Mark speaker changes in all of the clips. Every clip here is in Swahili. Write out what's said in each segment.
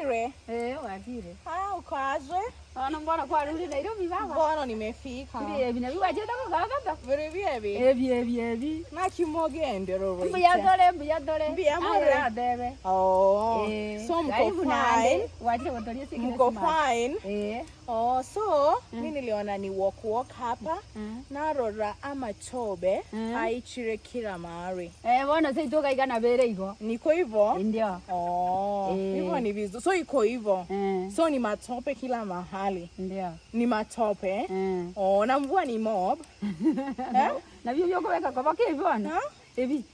Speaker 1: Wakire?
Speaker 2: Wakire.
Speaker 1: Uko aje?
Speaker 2: Mbona kwa rudi Nairobi baba?
Speaker 1: Mbona nimefika?
Speaker 2: Ebi na biwaje ndo baba.
Speaker 1: Ebi.
Speaker 2: Ebi.
Speaker 1: Na kimogende roro.
Speaker 2: Mbiyadole.
Speaker 1: Mbiyamore. Oh. So mko fine.
Speaker 2: Waje watolie siku.
Speaker 1: Mko fine. Oh, so mimi niliona ni walk hapa na rora amatobe aichire kila mahali.
Speaker 2: Mbona sasa itoka igana bere iko?
Speaker 1: Niko hivyo?
Speaker 2: Ndio.
Speaker 1: Oh. Hivyo ni vizuri. So iko hivyo. So ni matope kila mahali.
Speaker 2: Ndio.
Speaker 1: Ni matope. Oh, na mvua ni mob.
Speaker 2: Na vyo yoko weka kwa baki hivyo ana. Ebi.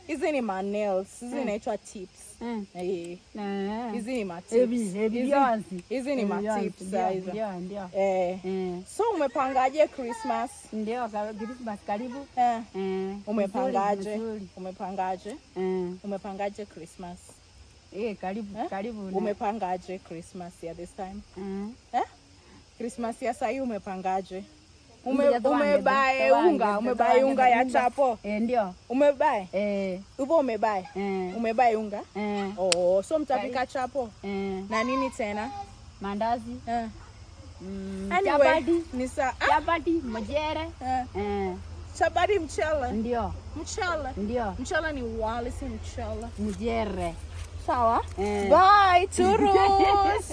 Speaker 1: Hizi ni my nails. Hizi inaitwa tips. Hizi ni my tips. Hizi ni my tips.
Speaker 2: Ndio.
Speaker 1: So umepangaje Christmas?
Speaker 2: Ndio, Christmas karibu.
Speaker 1: Umepangaje Christmas?
Speaker 2: Karibu.
Speaker 1: Umepangaje Christmas ya this time? Christmas ya sasa umepangaje? Umebae unga ya chapo.
Speaker 2: Ndio.
Speaker 1: Umebae? Upo umebae? Umebae unga? Oh, so mtapika chapo. Na nini tena?
Speaker 2: Mandazi.
Speaker 1: Anyway,
Speaker 2: chapati, mjere.
Speaker 1: Chapati mchele.
Speaker 2: Ndio.
Speaker 1: Mchele.
Speaker 2: Ndio.
Speaker 1: Mchele ni wali si mchele.
Speaker 2: Mjere.
Speaker 1: Sawa? Bye, Turus.